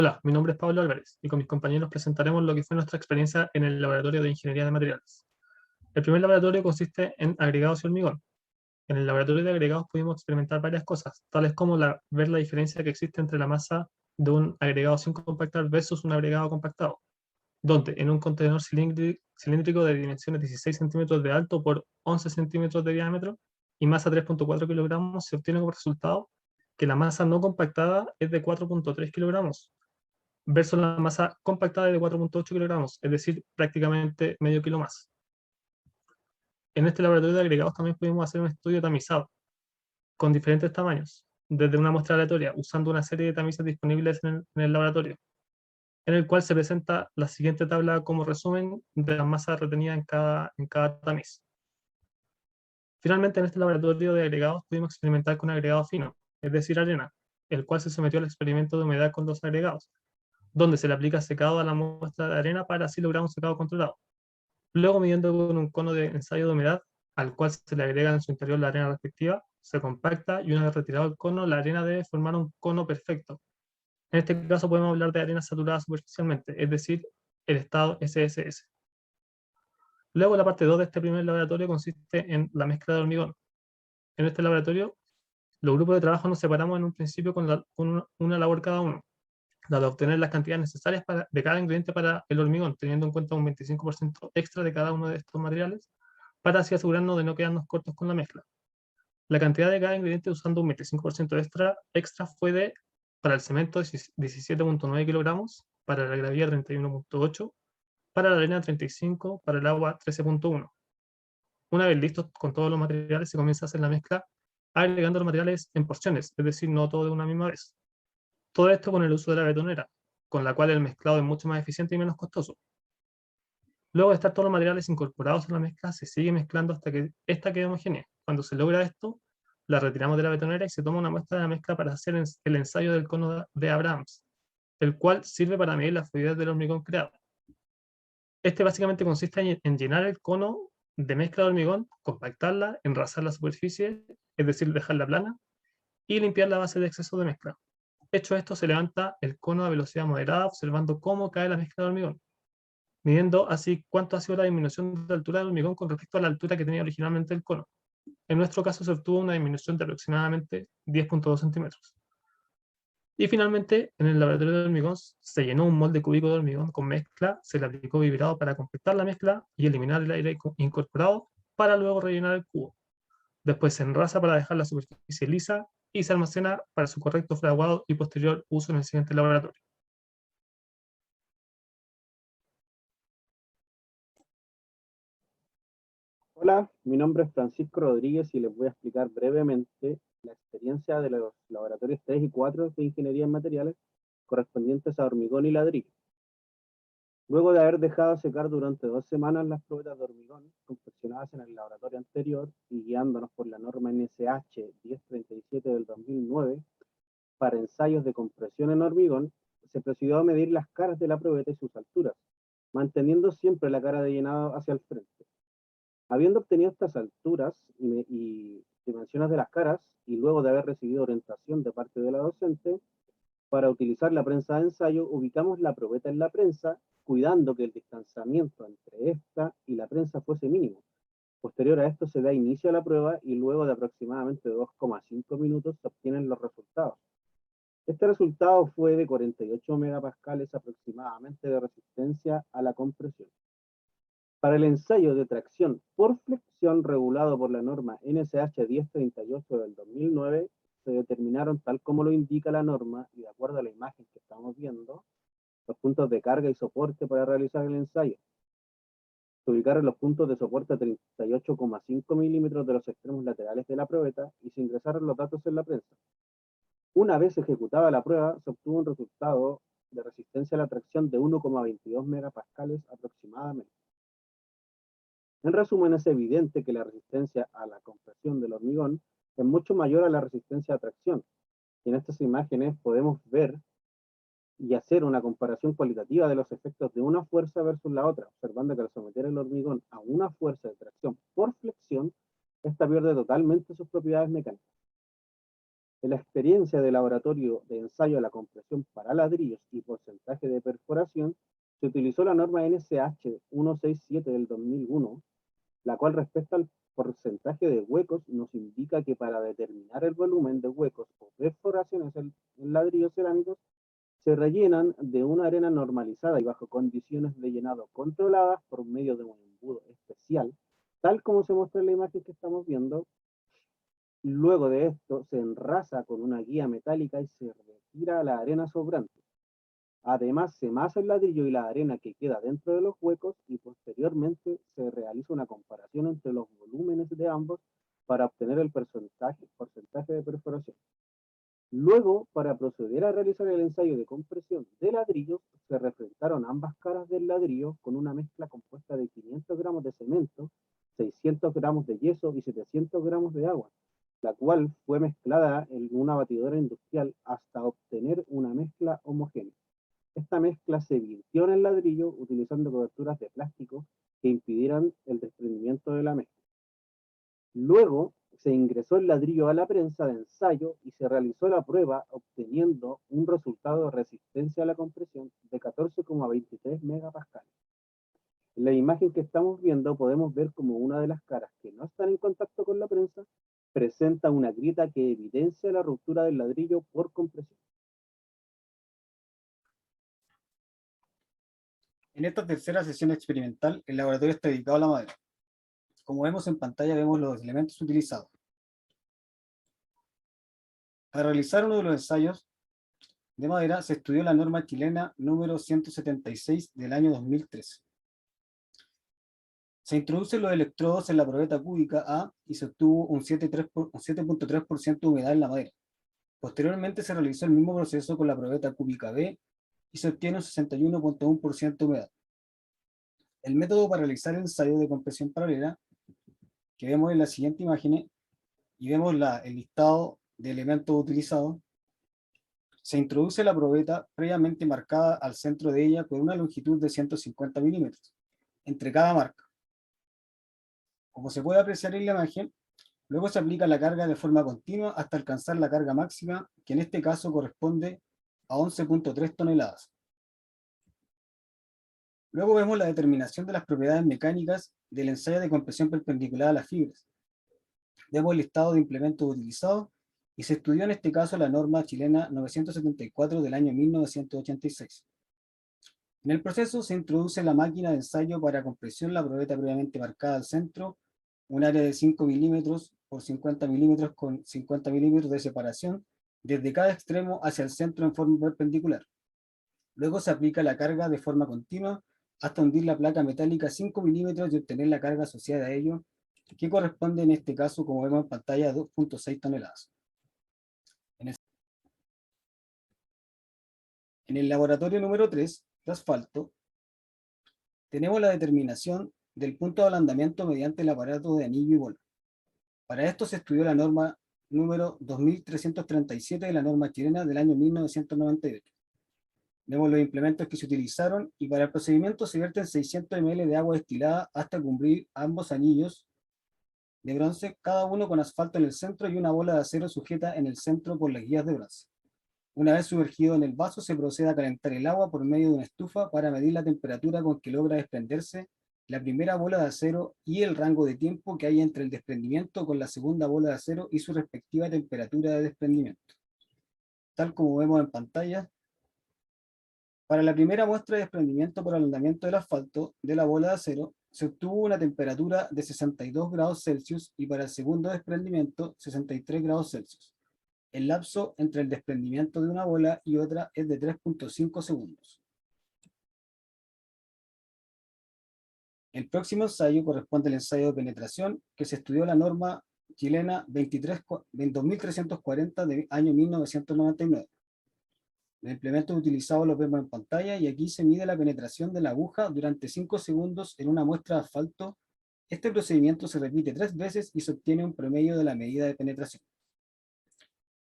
Hola, mi nombre es Pablo Álvarez y con mis compañeros presentaremos lo que fue nuestra experiencia en el laboratorio de ingeniería de materiales. El primer laboratorio consiste en agregados y hormigón. En el laboratorio de agregados pudimos experimentar varias cosas, tales como ver la diferencia que existe entre la masa de un agregado sin compactar versus un agregado compactado, donde en un contenedor cilíndrico de dimensiones 16 centímetros de alto por 11 centímetros de diámetro y masa 3,4 kilogramos se obtiene como resultado que la masa no compactada es de 4,3 kilogramos versus la masa compactada de 4,8 kilogramos, es decir, prácticamente medio kilo más. En este laboratorio de agregados también pudimos hacer un estudio tamizado con diferentes tamaños, desde una muestra aleatoria, usando una serie de tamices disponibles en el laboratorio, en el cual se presenta la siguiente tabla como resumen de las masas retenidas en cada tamiz. Finalmente, en este laboratorio de agregados pudimos experimentar con agregado fino, es decir, arena, el cual se sometió al experimento de humedad con dos agregados, donde se le aplica secado a la muestra de arena para así lograr un secado controlado. Luego, midiendo con un cono de ensayo de humedad, al cual se le agrega en su interior la arena respectiva, se compacta y una vez retirado el cono, la arena debe formar un cono perfecto. En este caso podemos hablar de arena saturada superficialmente, es decir, el estado SSS. Luego, la parte 2 de este primer laboratorio consiste en la mezcla de hormigón. En este laboratorio, los grupos de trabajo nos separamos en un principio con una labor cada uno, la de obtener las cantidades necesarias de cada ingrediente para el hormigón, teniendo en cuenta un 25% extra de cada uno de estos materiales, para así asegurarnos de no quedarnos cortos con la mezcla. La cantidad de cada ingrediente usando un 25% extra fue para el cemento 17,9 kilogramos, para la gravilla 31,8, para la arena 35, para el agua 13,1. Una vez listos con todos los materiales, se comienza a hacer la mezcla agregando los materiales en porciones, es decir, no todo de una misma vez. Todo esto con el uso de la betonera, con la cual el mezclado es mucho más eficiente y menos costoso. Luego de estar todos los materiales incorporados a la mezcla, se sigue mezclando hasta que esta quede homogénea. Cuando se logra esto, la retiramos de la betonera y se toma una muestra de la mezcla para hacer el ensayo del cono de Abrahams, el cual sirve para medir la fluidez del hormigón creado. Este básicamente consiste en llenar el cono de mezcla de hormigón, compactarla, enrasar la superficie, es decir, dejarla plana, y limpiar la base de exceso de mezcla. Hecho esto, se levanta el cono a velocidad moderada, observando cómo cae la mezcla de hormigón, midiendo así cuánto ha sido la disminución de altura del hormigón con respecto a la altura que tenía originalmente el cono. En nuestro caso se obtuvo una disminución de aproximadamente 10,2 centímetros. Y finalmente, en el laboratorio de hormigón se llenó un molde cúbico de hormigón con mezcla, se le aplicó vibrado para completar la mezcla y eliminar el aire incorporado para luego rellenar el cubo. Después se enrasa para dejar la superficie lisa y se almacena para su correcto fraguado y posterior uso en el siguiente laboratorio. Hola, mi nombre es Francisco Rodríguez y les voy a explicar brevemente la experiencia de los laboratorios 3 y 4 de Ingeniería en Materiales correspondientes a hormigón y ladrillo. Luego de haber dejado secar durante 2 semanas las probetas de hormigón confeccionadas en el laboratorio anterior y guiándonos por la norma NSH 1037 del 2009 para ensayos de compresión en hormigón, se procedió a medir las caras de la probeta y sus alturas, manteniendo siempre la cara de llenado hacia el frente. Habiendo obtenido estas alturas y dimensiones de las caras, y luego de haber recibido orientación de parte de la docente, para utilizar la prensa de ensayo, ubicamos la probeta en la prensa, cuidando que el distanciamiento entre esta y la prensa fuese mínimo. Posterior a esto se da inicio a la prueba y luego de aproximadamente 2,5 minutos se obtienen los resultados. Este resultado fue de 48 megapascales aproximadamente de resistencia a la compresión. Para el ensayo de tracción por flexión regulado por la norma NSH 1038 del 2009, se determinaron, tal como lo indica la norma y de acuerdo a la imagen que estamos viendo, los puntos de carga y soporte para realizar el ensayo. Se ubicaron los puntos de soporte a 38,5 milímetros de los extremos laterales de la probeta y se ingresaron los datos en la prensa. Una vez ejecutada la prueba, se obtuvo un resultado de resistencia a la tracción de 1,22 megapascales aproximadamente. En resumen, es evidente que la resistencia a la compresión del hormigón es mucho mayor a la resistencia a tracción. Y en estas imágenes podemos ver y hacer una comparación cualitativa de los efectos de una fuerza versus la otra, observando que al someter el hormigón a una fuerza de tracción por flexión, esta pierde totalmente sus propiedades mecánicas. En la experiencia de laboratorio de ensayo de la compresión para ladrillos y porcentaje de perforación, se utilizó la norma NSH 167 del 2001, la cual respecto al porcentaje de huecos nos indica que para determinar el volumen de huecos o perforaciones en ladrillos cerámicos se rellenan de una arena normalizada y bajo condiciones de llenado controladas por medio de un embudo especial, tal como se muestra en la imagen que estamos viendo. Luego de esto se enrasa con una guía metálica y se retira la arena sobrante. Además, se masa el ladrillo y la arena que queda dentro de los huecos y posteriormente se realiza una comparación entre los volúmenes de ambos para obtener el porcentaje de perforación. Luego, para proceder a realizar el ensayo de compresión de ladrillos, se refrentaron ambas caras del ladrillo con una mezcla compuesta de 500 gramos de cemento, 600 gramos de yeso y 700 gramos de agua, la cual fue mezclada en una batidora industrial hasta obtener una mezcla homogénea. Esta mezcla se virtió en el ladrillo utilizando coberturas de plástico que impidieran el desprendimiento de la mezcla. Luego se ingresó el ladrillo a la prensa de ensayo y se realizó la prueba obteniendo un resultado de resistencia a la compresión de 14,23 megapascales. En la imagen que estamos viendo podemos ver como una de las caras que no están en contacto con la prensa presenta una grieta que evidencia la ruptura del ladrillo por compresión. En esta tercera sesión experimental, el laboratorio está dedicado a la madera. Como vemos en pantalla, vemos los elementos utilizados. Para realizar uno de los ensayos de madera, se estudió la norma chilena número 176 del año 2013. Se introducen los electrodos en la probeta cúbica A y se obtuvo un 7.3% de humedad en la madera. Posteriormente se realizó el mismo proceso con la probeta cúbica B y se obtiene un 61.1% de humedad. El método para realizar el ensayo de compresión paralela, que vemos en la siguiente imagen, y vemos el listado de elementos utilizados, se introduce la probeta previamente marcada al centro de ella con una longitud de 150 milímetros entre cada marca. Como se puede apreciar en la imagen, luego se aplica la carga de forma continua hasta alcanzar la carga máxima, que en este caso corresponde a 11.3 toneladas. Luego vemos la determinación de las propiedades mecánicas del ensayo de compresión perpendicular a las fibras. Vemos el listado de implementos utilizados y se estudió en este caso la norma chilena 974 del año 1986. En el proceso se introduce la máquina de ensayo para compresión, la probeta previamente marcada al centro, un área de 5 milímetros por 50 milímetros con 50 milímetros de separación desde cada extremo hacia el centro en forma perpendicular. Luego se aplica la carga de forma continua hasta hundir la placa metálica 5 milímetros y obtener la carga asociada a ello, que corresponde en este caso, como vemos en pantalla, a 2.6 toneladas. En el laboratorio número 3 de asfalto, tenemos la determinación del punto de ablandamiento mediante el aparato de anillo y bola. Para esto se estudió la norma número 2337 de la norma chilena del año 1998. Vemos los implementos que se utilizaron y para el procedimiento se vierten 600 ml de agua destilada hasta cubrir ambos anillos de bronce, cada uno con asfalto en el centro y una bola de acero sujeta en el centro por las guías de bronce. Una vez sumergido en el vaso, se procede a calentar el agua por medio de una estufa para medir la temperatura con que logra desprenderse la primera bola de acero y el rango de tiempo que hay entre el desprendimiento con la segunda bola de acero y su respectiva temperatura de desprendimiento. Tal como vemos en pantalla, para la primera muestra de desprendimiento por ablandamiento del asfalto de la bola de acero, se obtuvo una temperatura de 62 grados Celsius y para el segundo desprendimiento 63 grados Celsius. El lapso entre el desprendimiento de una bola y otra es de 3.5 segundos. El próximo ensayo corresponde al ensayo de penetración, que se estudió la norma chilena 2340 del año 1999. Los implementos utilizados los vemos en pantalla y aquí se mide la penetración de la aguja durante 5 segundos en una muestra de asfalto. Este procedimiento se repite 3 veces y se obtiene un promedio de la medida de penetración.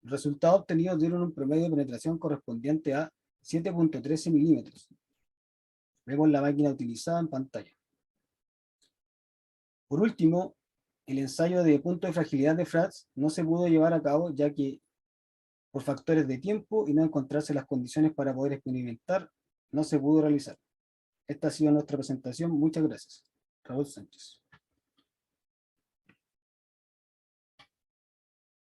Los resultados obtenidos dieron un promedio de penetración correspondiente a 7.13 milímetros. Vemos la máquina utilizada en pantalla. Por último, el ensayo de punto de fragilidad de Frax no se pudo llevar a cabo ya que por factores de tiempo y no encontrarse las condiciones para poder experimentar, no se pudo realizar. Esta ha sido nuestra presentación. Muchas gracias. Raúl Sánchez.